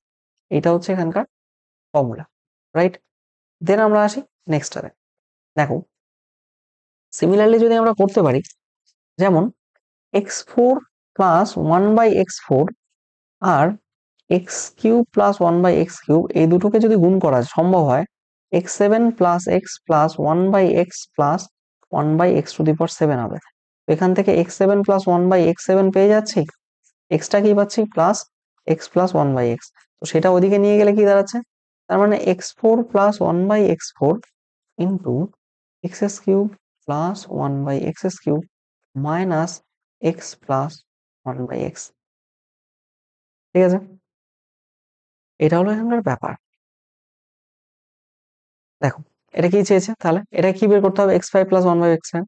এটা হচ্ছে এখানকার ফর্মুলা, রাইট। দেন আমরা আসি নেক্সটটাতে। দেখো সিমিলারলি যদি আমরা করতে পারি, যেমন x4 প্লাস 1/x4 আর x³ প্লাস 1/x³ এই দুটোকে যদি গুণ করা সম্ভব হয়, x7 plus x plus 1/x plus 1/x⁷ হবে। এখান থেকে x7 প্লাস 1/x7 পেয়ে যাচ্ছি, এক্সটা কি পাচ্ছি প্লাস x প্লাস 1/x, তো সেটা ওদিকে নিয়ে গেলে কি দাঁড়াচ্ছে, তার মানে x4 plus 1/x4 into x³ plus 1/x³ minus x plus 1/x। ঠিক আছে, এটা হলো এখানকার ব্যাপার। দেখো এটা কি চেয়েছে, তাহলে এটা কি বের করতে হবে, x5 প্লাস 1/x5।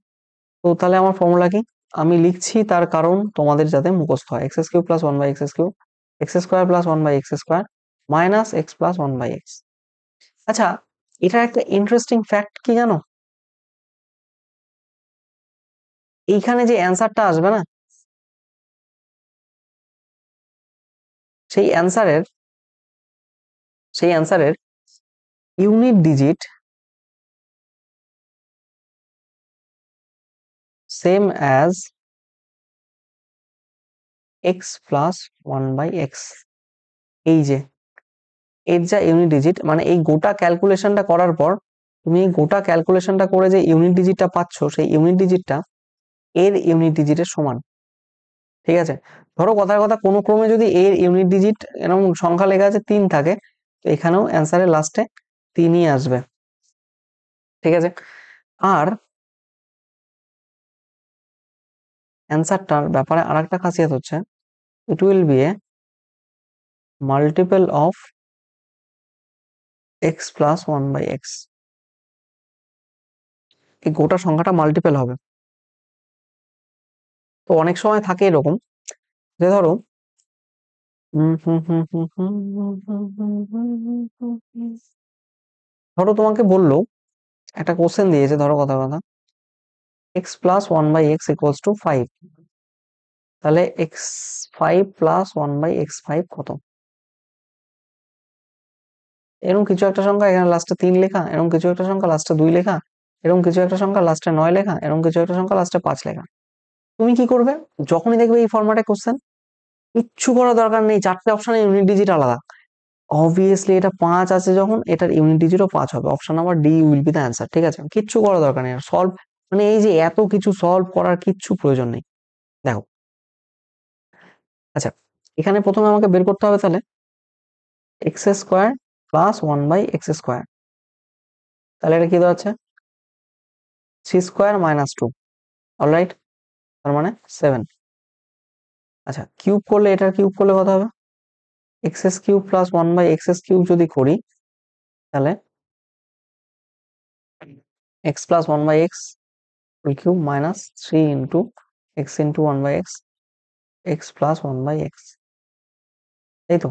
তো তাহলে আমার ফর্মুলা কি, আমি লিখছি তার কারণ তোমাদের যাতে মুখস্থ হয়, x³ plus 1/x³ x² plus 1/x² minus x plus 1/x। আচ্ছা, এটার একটা ইন্টারেস্টিং ফ্যাক্ট কি জানো, এইখানে যে অ্যান্সারটা আসবে না, সেই অ্যান্সারের সেই অ্যান্সারের unit digit same as x plus 1/x। এই যে এর যা ইউনিট ডিজিট, মানে এই গোটা ক্যালকুলেশনটা করার পর তুমি এই গোটা ক্যালকুলেশনটা করে যে ইউনিট ডিজিটটা পাচ্ছ, সেই ইউনিট ডিজিটটা এর ইউনিট ডিজিটের সমান। ঠিক আছে, ধরো কথার কথা কোনো ক্রমে যদি এর ইউনিট ডিজিট এরকম সংখ্যা লেখা আছে 3 থাকে, তো এখানেও অ্যান্সারের লাস্টে 3ই আসবে। ঠিক আছে, আর অ্যান্সারটার ব্যাপারে আরেকটা খাসিয়ত হচ্ছে, it will B A multiple of x plus 1/x। এই গোটা সংখ্যাটা মাল্টিপল হবে। তো অনেক সময় থাকে এরকম যে ধরো ধরো তোমাকে বললো, একটা কোশ্চেন দিয়েছে, ধরো কথা কথা x plus 1/x equals to 5, তাহলে x5 প্লাস 1/x5 কত, এরকম কিছু একটা সংখ্যা এখানে লাস্টে 3 লেখা, এরকম কিছু একটা সংখ্যা লাস্টে 2 লেখা, এরকম কিছু একটা সংখ্যা লাস্টে 9 লেখা, এরকম কিছু একটা সংখ্যা লাস্টে 5 লেখা। তুমি কি করবে, যখনই দেখবে এই ফরম্যাটে কোশ্চেন, কিচ্ছু করার দরকার নেই, 4টে অপশনে ইউনিট ডিজিট আলাদা। অবভিয়াসলি এটা 5 আছে যখন, এটার ইউনিট ডিজিটও 5 হবে, option number D will be the answer. ঠিক আছে, কিচ্ছু করার দরকার নেই সলভ, মানে এই যে এত কিছু সলভ করার কিচ্ছু প্রয়োজন নেই। দেখো আচ্ছা, এখানে প্রথমে আমাকে বের করতে হবে তাহলে x² প্লাস 1/x²। তাহলে এটা কি দাঁড়াচ্ছে? 3² - 2। অলরাইট, তার মানে 7। আচ্ছা, কিউব করলে, এটার কিউব করলে কত হবে? x³ প্লাস 1/x³ যদি করি, তাহলে x plus 1/x whole cube minus 3 into x into 1/x, x plus 1/x, এই তো।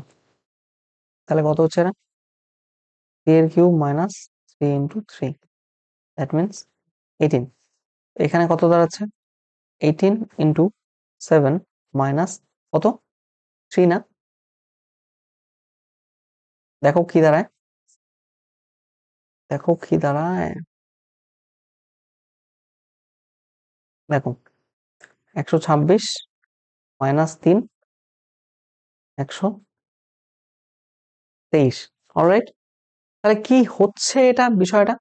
তাহলে কত হচ্ছে এটা? 3 এর cube minus 3 into 3, that means 18। এখানে কত দাঁড়াচ্ছে? 18 ইন্টু 7 মাইনাস কত? 3 না? দেখো কি দাঁড়ায়, দেখো কি দাঁড়ায়, দেখো 126 মাইনাস 3, 123। অলরাইট, তাহলে কি হচ্ছে এটা বিষয়টা?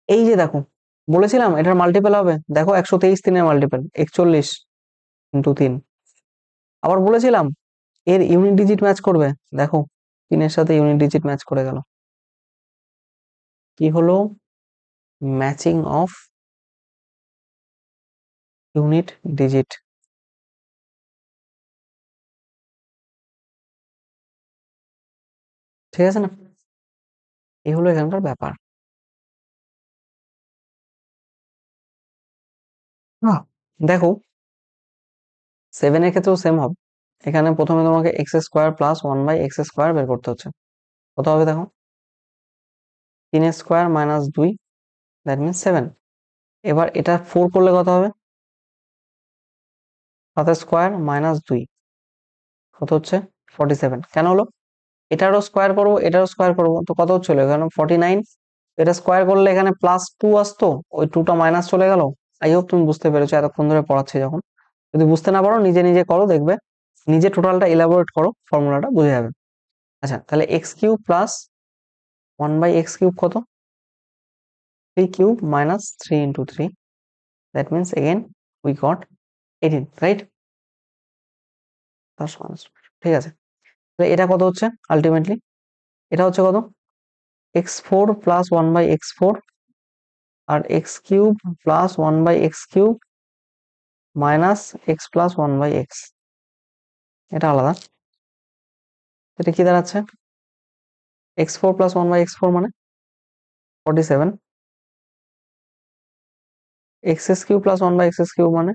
এই যে দেখো, বলেছিলাম এটার মাল্টিপল হবে, দেখো 123 3 এর মাল্টিপল 41 ইন্টু 3। আবার বলেছিলাম এর ইউনিট ডিজিট ম্যাচ করবে, দেখো 3 এর সাথে ইউনিট ডিজিট ম্যাচ করে গেল। কি হলো? Matching of unit digit. ঠিক আছে না? এই হলো এখানকার ব্যাপার। দেখো 7 এর ক্ষেত্রেও সেম হবে। এখানে প্রথমে তোমাকে x² প্লাস 1/x² বের করতে হচ্ছে। কত হবে দেখো? 3² মাইনাস 2, দ্যাট মিনস 7। এবার এটা 4 করলে কত হবে? 7² মাইনাস 2 কত হচ্ছে? 47। কেন হলো? এটারও স্কোয়ার করবো, এটারও স্কোয়ার করবো, তো কত হচ্ছিল এখানে? 49। এটা স্কোয়ার করলে এখানে প্লাস 2 আসতো, ওই 2টা মাইনাস চলে গেল। আই হোপ তুমি বুঝতে পেরেছো এতক্ষণ ধরে পড়াচ্ছি যখন। যদি বুঝতে না পারো নিজে নিজে করো, দেখবে নিজে টোটালটা ইলাবোরেট করো, ফর্মুলাটা বুঝে যাবে। আচ্ছা, তাহলে x³ প্লাস 1/x³ কত? 3³ minus 3 into 3, that means again we got 18, right? ঠিক আছে, তাহলে এটা কত হচ্ছে আলটিমেটলি? এটা হচ্ছে কত? x4 প্লাস 1/x4 আর x³ plus 1/x³ minus x plus 1/x, এটা আলাদা। এটা কি দাঁড়াচ্ছে? x4 প্লাস 1/x4 মানে 47, x³ প্লাস 1/x³ মানে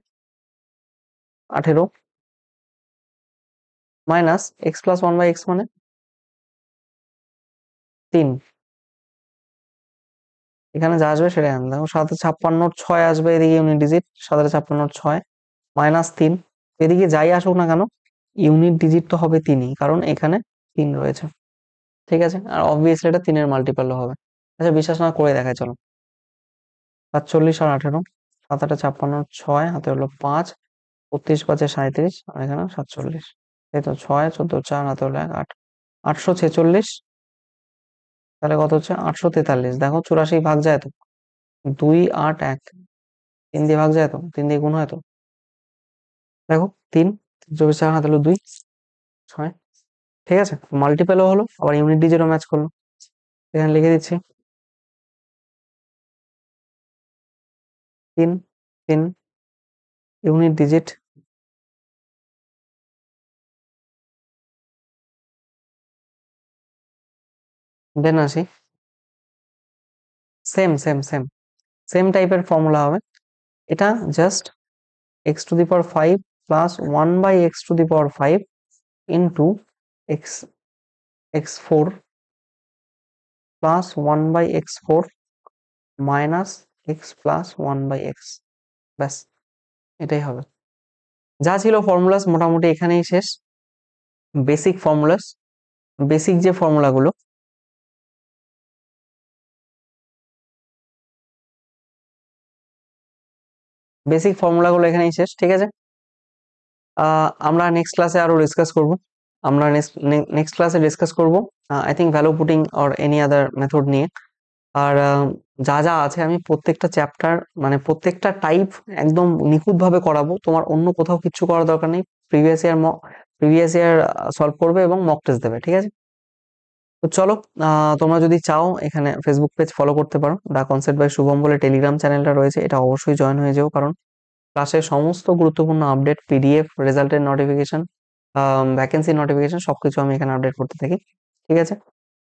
18, মাইনাস x প্লাস 1/x মানে 3। এখানে যা আসবে সেটাই আনবে। দেখো 756 আসবে, এদিকে ইউনিট ডিজিট 756 মাইনাস 3, এদিকে যাই আসুক না কেন ইউনিট ডিজিট তো হবে 3ই, কারণ এখানে 3 রয়েছে। ঠিক আছে, আর অবভিয়াসলি এটা 3 এর মাল্টিপলও হবে। আচ্ছা, বিশ্বাস না করে দেখায় চলো। 47 আর 18, 7 8 56, 6 হাতে হলো 5, 32 5 37, আর এখানে 47, এই তো 6 14 4 হাতে হলো 1 8, 846। তাহলে কত হচ্ছে? 843। দেখো 84 ভাগ যায় তো, 2 8 1, 3 দিয়ে ভাগ যায় তো, 3 দিয়ে গুণ হয় তো, দেখো 3, 24 4 হাতে হলো 2 6। ঠিক আছে, মাল্টিপলও হলো, আবার ইউনিট ডিজিটও ম্যাচ করলো। এখানে লিখে দিচ্ছি 3 3 ইউনিট ডিজিট, দেন আসি সেম সেম সেম সেম টাইপের ফর্মুলা হবে। এটা just x⁵ plus 1/x⁵ into x x4 plus 1/x4 minus x plus 1/x, ব্যাস এটাই হবে। যা ছিল ফর্মুলাস মোটামুটি এখানেই শেষ। বেসিক ফর্মুলাস, বেসিক যে ফর্মুলাগুলো, বেসিক ফর্মুলাগুলো এখানেই শেষ। ঠিক আছে, আমরা নেক্সট ক্লাসে আরো ডিসকাস করব। আমরা নেক্সট ক্লাসে ডিসকাস করব I think value putting or any other method নিয়ে। আর যা যা আছে আমি প্রত্যেকটা চ্যাপ্টার মানে প্রত্যেকটা টাইপ একদম নিখুঁত ভাবে করাবো, তোমার অন্য কোথাও কিছু করার দরকার নেই। প্রিভিয়াস ইয়ার সলভ করবে এবং মক টেস্ট দেবে। ঠিক আছে। তো চলো, তোমরা যদি চাও এখানে ফেসবুক পেজ ফলো করতে পারো, দা কনসেপ্ট বাই শুভম বলে টেলিগ্রাম চ্যানেলটা রয়েছে, এটা অবশ্যই জয়েন হয়ে যাও, কারণ ক্লাসের সমস্ত গুরুত্বপূর্ণ আপডেট, পিডিএফ, রেজাল্টের নোটিফিকেশন, ভ্যাকেন্সি নোটিফিকেশন সবকিছু আমি এখানে আপডেট করতে থাকি। ঠিক আছে,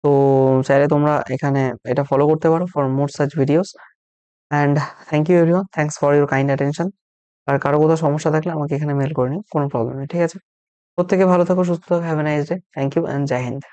তো চাইলে তোমরা এখানে এটা ফলো করতে পারো for more such videos. And thank you everyone, thanks for your kind attention. আর কারো কোথাও সমস্যা থাকলে আমাকে এখানে মেল করে নিও, কোনো প্রবলেম নেই। ঠিক আছে, প্রত্যেকে ভালো থাকো, সুস্থ থাকো, have a nice day, thank you and জয় হিন্দ।